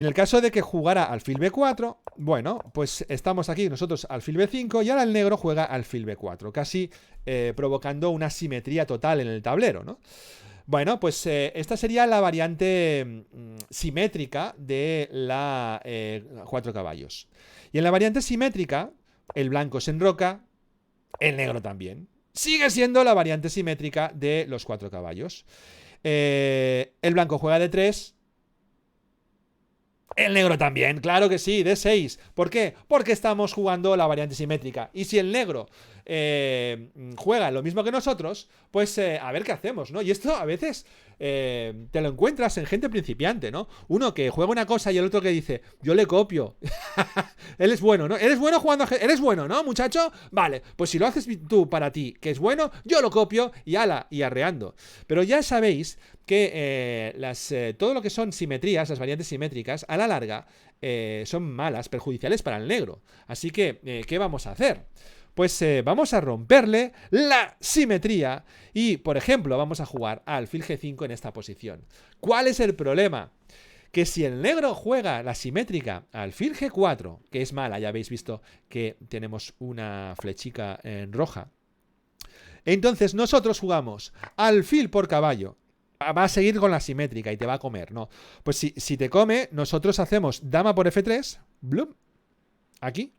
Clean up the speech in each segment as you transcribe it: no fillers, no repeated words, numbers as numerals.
En el caso de que jugara alfil B4, bueno, pues estamos aquí nosotros alfil B5 y ahora el negro juega alfil B4, casi provocando una simetría total en el tablero, ¿no? Bueno, pues esta sería la variante simétrica de la 4 caballos. Y en la variante simétrica, el blanco se enroca, el negro también. Sigue siendo la variante simétrica de los 4 caballos. El blanco juega de 3. El negro también, claro que sí, de 6. ¿Por qué? Porque estamos jugando la variante simétrica. Y si el negro juega lo mismo que nosotros, pues a ver qué hacemos, ¿no? Y esto a veces te lo encuentras en gente principiante, ¿no? Uno que juega una cosa y el otro que dice, yo le copio. Él es bueno, ¿no? ¿Eres bueno jugando ¿Eres bueno, ¿no, muchacho? Vale, pues si lo haces tú para ti, que es bueno, yo lo copio y ala, y arreando. Pero ya sabéis que todo lo que son simetrías, las variantes simétricas, a la larga son malas, perjudiciales para el negro. Así que, ¿qué vamos a hacer? Pues vamos a romperle la simetría y, por ejemplo, vamos a jugar a alfil G5 en esta posición. ¿Cuál es el problema? Que si el negro juega la simétrica alfil G4, que es mala, ya habéis visto que tenemos una flechica en roja, entonces nosotros jugamos alfil por caballo. Va a seguir con la simétrica y te va a comer, ¿no? Pues si te come, nosotros hacemos dama por F3, blum, aquí.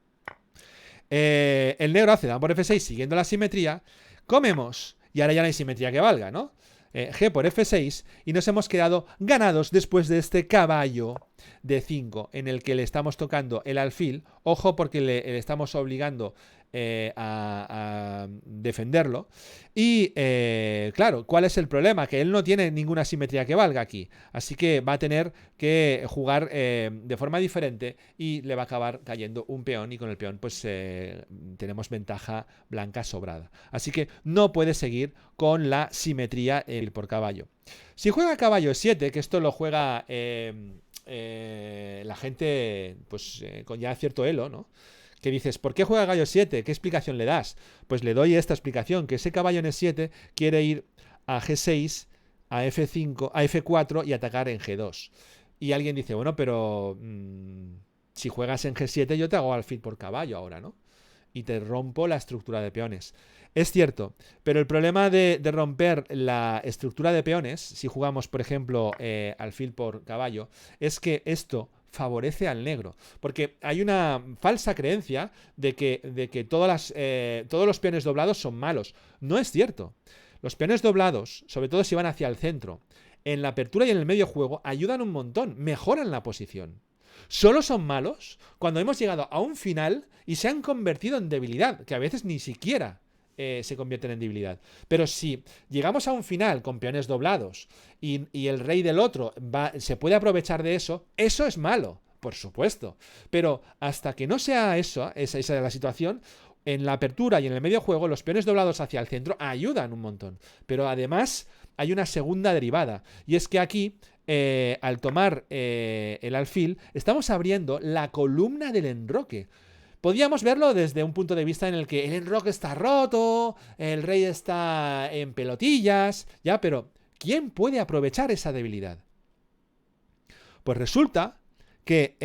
El negro hace dama por F6 siguiendo la simetría, comemos, y ahora ya no hay simetría que valga, ¿no? G por F6 y nos hemos quedado ganados después de este caballo de 5 en el que le estamos tocando el alfil. Ojo porque le estamos obligando a defenderlo. Y claro, ¿cuál es el problema? Que él no tiene ninguna simetría que valga aquí. Así que va a tener que jugar de forma diferente y le va a acabar cayendo un peón y con el peón pues tenemos ventaja blanca sobrada. Así que no puede seguir con la simetría el por caballo. Si juega caballo 7, que esto lo juega la gente pues con ya cierto elo, ¿no? Que dices, ¿por qué juega gallo 7? ¿Qué explicación le das? Pues le doy esta explicación, que ese caballo en E7 quiere ir a G6, a F5, a F4 y atacar en G2. Y alguien dice, bueno, pero si juegas en G7 yo te hago alfil por caballo ahora, ¿no? Y te rompo la estructura de peones. Es cierto, pero el problema de romper la estructura de peones, si jugamos, por ejemplo, alfil por caballo, es que esto favorece al negro. Porque hay una falsa creencia de que todos los peones doblados son malos. No es cierto. Los peones doblados, sobre todo si van hacia el centro, en la apertura y en el medio juego, ayudan un montón, mejoran la posición. Solo son malos cuando hemos llegado a un final y se han convertido en debilidad, que a veces ni siquiera se convierten en debilidad. Pero si llegamos a un final con peones doblados y el rey del otro se puede aprovechar de eso, eso es malo, por supuesto. Pero hasta que no sea esa es la situación, en la apertura y en el medio juego, los peones doblados hacia el centro ayudan un montón. Pero además hay una segunda derivada, y es que aquí al tomar el alfil, estamos abriendo la columna del enroque. Podríamos verlo desde un punto de vista en el que el enroque está roto, el rey está en pelotillas, ya, pero ¿quién puede aprovechar esa debilidad? Pues resulta que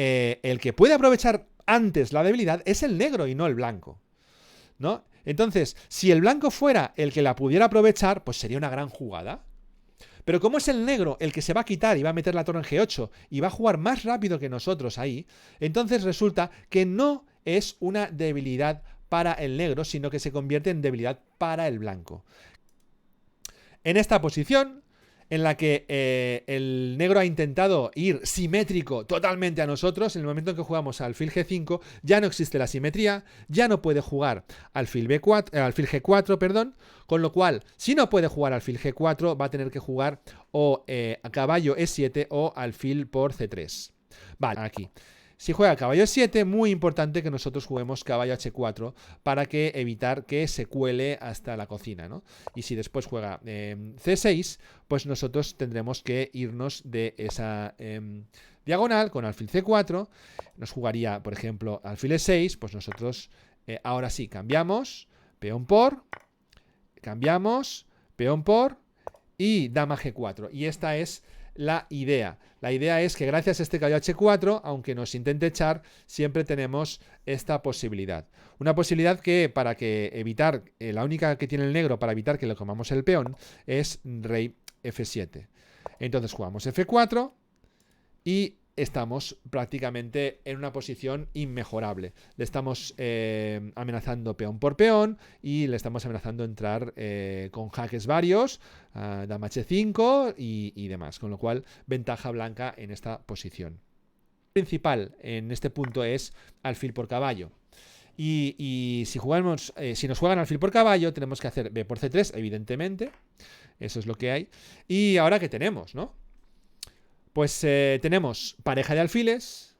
el que puede aprovechar antes la debilidad es el negro y no el blanco, ¿no? Entonces, si el blanco fuera el que la pudiera aprovechar, pues sería una gran jugada. Pero como es el negro el que se va a quitar y va a meter la torre en G8 y va a jugar más rápido que nosotros ahí, entonces resulta que no es una debilidad para el negro, sino que se convierte en debilidad para el blanco. En esta posición, en la que el negro ha intentado ir simétrico totalmente a nosotros, en el momento en que jugamos alfil G5, ya no existe la simetría, ya no puede jugar alfil G4, perdón, con lo cual, si no puede jugar alfil G4, va a tener que jugar o a caballo E7 o alfil por C3. Vale, aquí. Si juega caballo 7, muy importante que nosotros juguemos caballo H4 para que evitar que se cuele hasta la cocina, ¿no? Y si después juega C6, pues nosotros tendremos que irnos de esa diagonal con alfil C4. Nos jugaría, por ejemplo, alfil E6, pues nosotros ahora sí cambiamos, peón por, cambiamos, peón por y dama G4. Y esta es la idea. La idea es que gracias a este caballo H4, aunque nos intente echar, siempre tenemos esta posibilidad. Una posibilidad que para que evitar, la única que tiene el negro para evitar que le comamos el peón es rey F7. Entonces jugamos F4 y estamos prácticamente en una posición inmejorable. Le estamos amenazando peón por peón y le estamos amenazando entrar con jaques varios, dama H5 y demás. Con lo cual, ventaja blanca en esta posición. El principal en este punto es alfil por caballo. Y si jugamos, si nos juegan alfil por caballo, tenemos que hacer B por C3, evidentemente. Eso es lo que hay. Y ahora, ¿qué tenemos, no? Pues tenemos pareja de alfiles,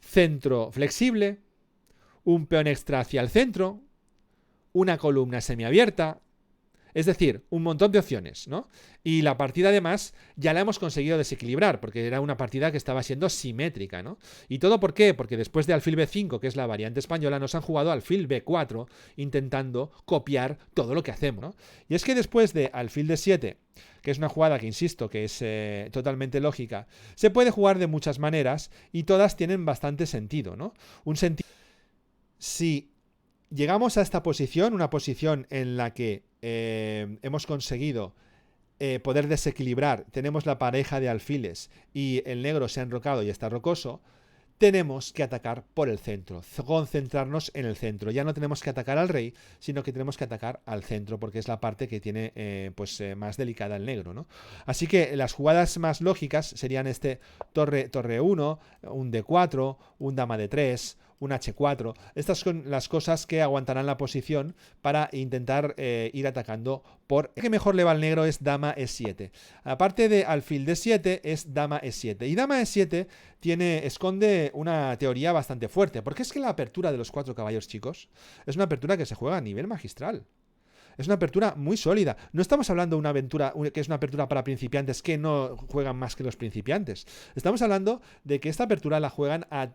centro flexible, un peón extra hacia el centro, una columna semiabierta, es decir, un montón de opciones, ¿no? Y la partida además ya la hemos conseguido desequilibrar, porque era una partida que estaba siendo simétrica, ¿no? ¿Y todo por qué? Porque después de alfil B5, que es la variante española, nos han jugado alfil B4, intentando copiar todo lo que hacemos, ¿no? Y es que después de alfil D7, que es una jugada que, insisto, que es totalmente lógica, se puede jugar de muchas maneras y todas tienen bastante sentido, ¿no? Un sentido... Si llegamos a esta posición, una posición en la que hemos conseguido poder desequilibrar, tenemos la pareja de alfiles y el negro se ha enrocado y está rocoso, tenemos que atacar por el centro, concentrarnos en el centro. Ya no tenemos que atacar al rey, sino que tenemos que atacar al centro, porque es la parte que tiene más delicada el negro, ¿no? Así que las jugadas más lógicas serían este torre 1, un D4, un dama D3, un H4. Estas son las cosas que aguantarán la posición para intentar ir atacando por... El que mejor le va al negro es dama E7. Aparte de alfil D7 es dama E7. Y dama E7 esconde una teoría bastante fuerte, porque es que la apertura de los 4 caballos, chicos, es una apertura que se juega a nivel magistral. Es una apertura muy sólida. No estamos hablando de una aventura que es una apertura para principiantes que no juegan más que los principiantes. Estamos hablando de que esta apertura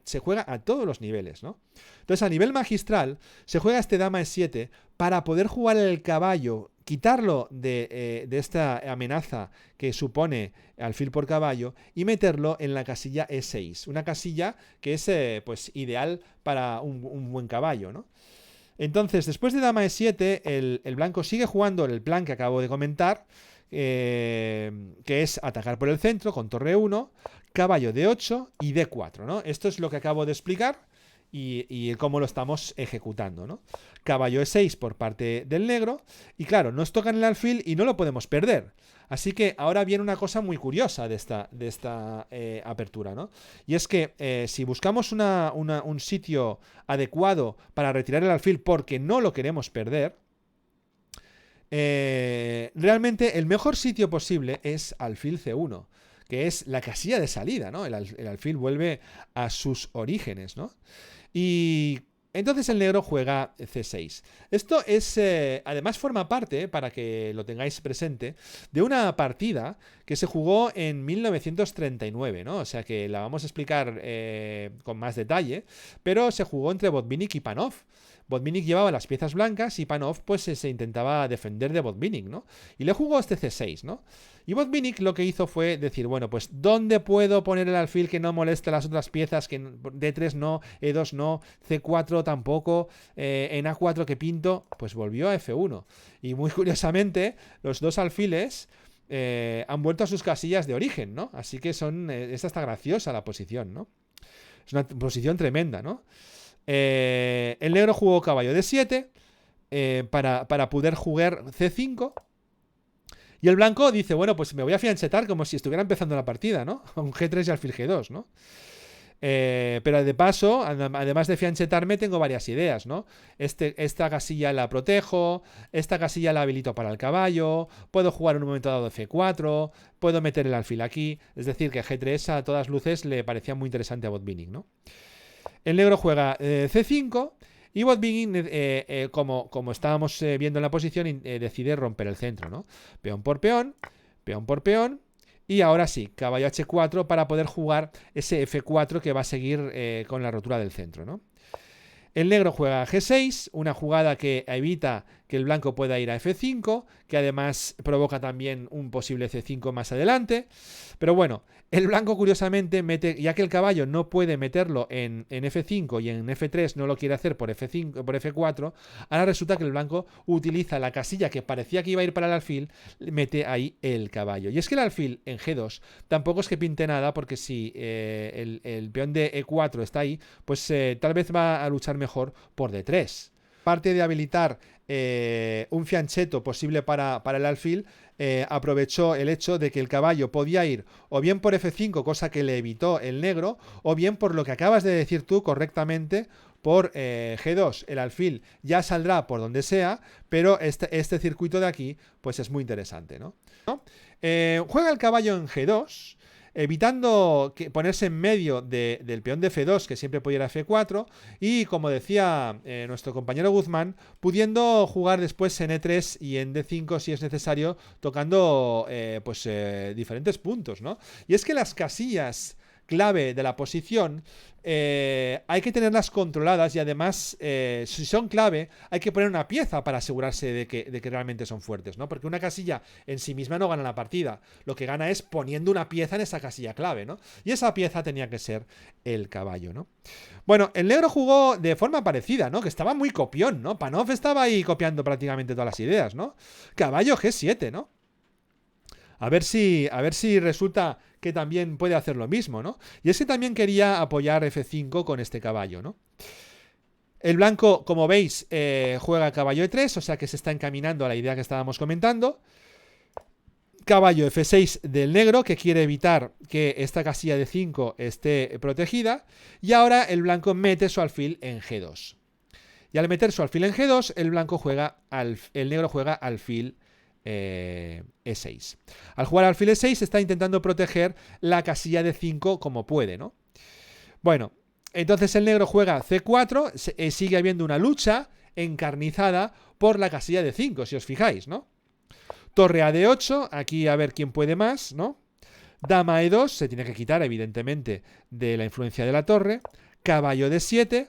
se juega a todos los niveles, ¿no? Entonces, a nivel magistral, se juega este dama E7 para poder jugar el caballo, quitarlo de esta amenaza que supone alfil por caballo y meterlo en la casilla E6. Una casilla que es pues ideal para un buen caballo, ¿no? Entonces, después de dama E7, el blanco sigue jugando el plan que acabo de comentar, que es atacar por el centro con torre 1, caballo D8 y D4, ¿no? Esto es lo que acabo de explicar y cómo lo estamos ejecutando, ¿no? Caballo E6 por parte del negro y claro, nos tocan el alfil y no lo podemos perder. Así que ahora viene una cosa muy curiosa de esta apertura, ¿no? Y es que si buscamos un sitio adecuado para retirar el alfil porque no lo queremos perder, realmente el mejor sitio posible es alfil C1, que es la casilla de salida, ¿no? El alfil vuelve a sus orígenes, ¿no? Y entonces el negro juega C6. Esto es, además forma parte, para que lo tengáis presente, de una partida que se jugó en 1939, ¿no? O sea que la vamos a explicar con más detalle, pero se jugó entre Botvinnik y Panov. Botvinnik llevaba las piezas blancas y Panov pues se intentaba defender de Botvinnik, ¿no? Y le jugó este C6, ¿no? Y Botvinnik lo que hizo fue decir, bueno, pues ¿dónde puedo poner el alfil que no moleste las otras piezas? Que D3 no, E2 no, C4 tampoco, en A4 que pinto, pues volvió a F1. Y muy curiosamente, los dos alfiles han vuelto a sus casillas de origen, ¿no? Así que es hasta graciosa la posición, ¿no? Es una posición tremenda, ¿no? El negro jugó caballo D7 para poder jugar C5. Y el blanco dice, bueno, pues me voy a fianchetar como si estuviera empezando la partida, ¿no? Un G3 y alfil G2, ¿no? Pero de paso, además de fianchetarme, tengo varias ideas, ¿no? Esta casilla la protejo, esta casilla la habilito para el caballo, puedo jugar en un momento dado F4, puedo meter el alfil aquí. Es decir, que G3 a todas luces le parecía muy interesante a Botvinnik, ¿no? El negro juega C5 y Botvinnik, como estábamos viendo en la posición, decide romper el centro, ¿no? Peón por peón, peón por peón. Y ahora sí, caballo H4 para poder jugar ese F4 que va a seguir con la rotura del centro, ¿no? El negro juega G6, una jugada que evita que el blanco pueda ir a F5, que además provoca también un posible C5 más adelante. Pero bueno, el blanco curiosamente mete, ya que el caballo no puede meterlo en F5 y en F3 no lo quiere hacer por F5, por F4, ahora resulta que el blanco utiliza la casilla que parecía que iba a ir para el alfil, mete ahí el caballo. Y es que el alfil en G2 tampoco es que pinte nada, porque si el peón de E4 está ahí, pues tal vez va a luchar mejor por D3. Aparte de habilitar un fianchetto posible para el alfil, aprovechó el hecho de que el caballo podía ir o bien por F5, cosa que le evitó el negro, o bien por lo que acabas de decir tú correctamente, por G2. El alfil ya saldrá por donde sea, pero este circuito de aquí pues es muy interesante, ¿no? Juega el caballo en G2, evitando ponerse en medio del peón de F2, que siempre puede ir a F4, y como decía nuestro compañero Guzmán, pudiendo jugar después en E3 y en D5 si es necesario, tocando diferentes puntos, ¿no? Y es que las casillas clave de la posición hay que tenerlas controladas, y además si son clave hay que poner una pieza para asegurarse de que realmente son fuertes, ¿no? Porque una casilla en sí misma no gana la partida, lo que gana es poniendo una pieza en esa casilla clave, ¿no? Y esa pieza tenía que ser el caballo, ¿no? Bueno, el negro jugó de forma parecida, ¿no? Que estaba muy copión, ¿no? Panov estaba ahí copiando prácticamente todas las ideas, ¿no? Caballo G7, ¿no? A ver si resulta que también puede hacer lo mismo, ¿no? Y es que también quería apoyar F5 con este caballo, ¿no? El blanco, como veis, juega caballo E3, o sea que se está encaminando a la idea que estábamos comentando. Caballo F6 del negro, que quiere evitar que esta casilla de 5 esté protegida. Y ahora el blanco mete su alfil en G2. Y al meter su alfil en G2, el negro juega alfil E6. Al jugar alfil E6 está intentando proteger la casilla de 5 como puede, ¿no? Bueno, entonces el negro juega C4, sigue habiendo una lucha encarnizada por la casilla de 5, si os fijáis, ¿no? Torre a D8, aquí a ver quién puede más, ¿no? Dama E2, se tiene que quitar evidentemente de la influencia de la torre. Caballo D7,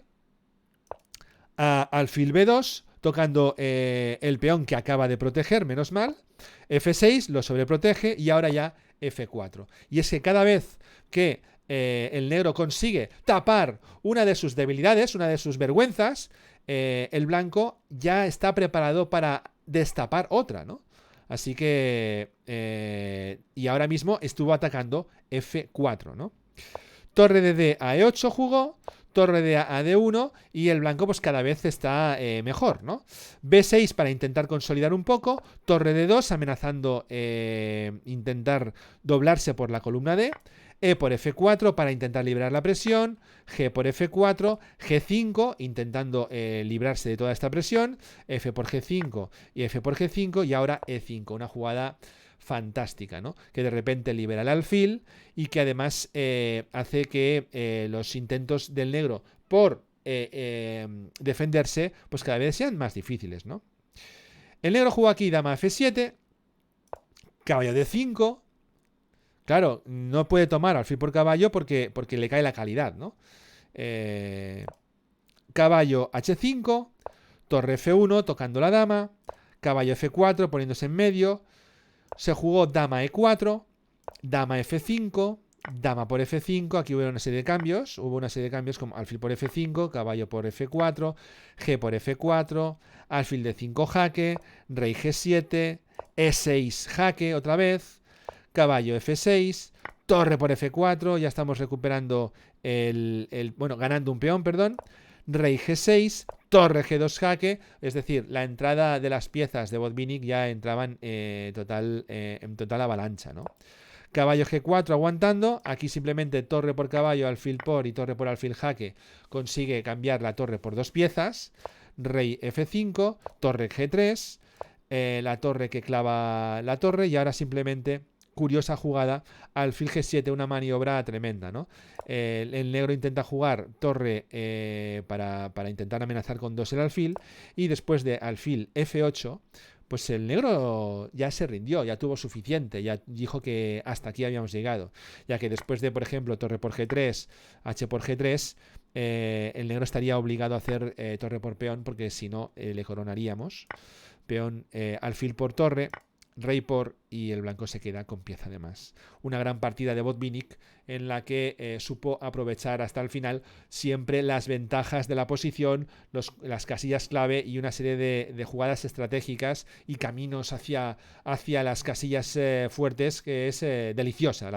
alfil B2, tocando el peón que acaba de proteger, menos mal. F6 lo sobreprotege y ahora ya F4. Y es que cada vez que el negro consigue tapar una de sus debilidades, una de sus vergüenzas, el blanco ya está preparado para destapar otra, ¿no? Así que y ahora mismo estuvo atacando F4, ¿no? Torre de D a E8 jugó, torre de A a D1, y el blanco pues cada vez está mejor, ¿no? B6 para intentar consolidar un poco, torre de 2 amenazando intentar doblarse por la columna D, E por F4 para intentar liberar la presión, G por F4, G5 intentando librarse de toda esta presión, F por G5 y F por G5, y ahora E5, una jugada fantástica, ¿no? Que de repente libera el alfil y que además hace que los intentos del negro por defenderse pues cada vez sean más difíciles, ¿no? El negro jugó aquí dama F7, caballo D5. Claro, no puede tomar alfil por caballo porque le cae la calidad, ¿no? Caballo H5, torre F1 tocando la dama, caballo F4 poniéndose en medio. Se jugó dama E4, dama F5, dama por F5, aquí hubo una serie de cambios como alfil por F5, caballo por F4, G por F4, alfil D5 jaque, rey G7, E6 jaque otra vez, caballo F6, torre por F4, ya estamos recuperando ganando un peón, perdón, rey G6, torre G2 jaque, es decir, la entrada de las piezas de Botvinnik ya entraban en total avalancha, ¿no? Caballo G4 aguantando, aquí simplemente torre por caballo, alfil por y torre por alfil jaque consigue cambiar la torre por dos piezas, rey F5, torre G3, la torre que clava la torre, y ahora simplemente curiosa jugada, alfil G7, una maniobra tremenda, ¿no? El negro intenta jugar torre para intentar amenazar con 2 el alfil, y después de alfil F8 pues el negro ya se rindió, ya tuvo suficiente, ya dijo que hasta aquí habíamos llegado, ya que después de, por ejemplo, torre por G3, H por G3, el negro estaría obligado a hacer torre por peón, porque si no le coronaríamos. Peón, alfil por torre, rey por, y el blanco se queda con pieza de más. Una gran partida de Botvinnik en la que supo aprovechar hasta el final siempre las ventajas de la posición, las casillas clave y una serie de jugadas estratégicas y caminos hacia las casillas fuertes, que es deliciosa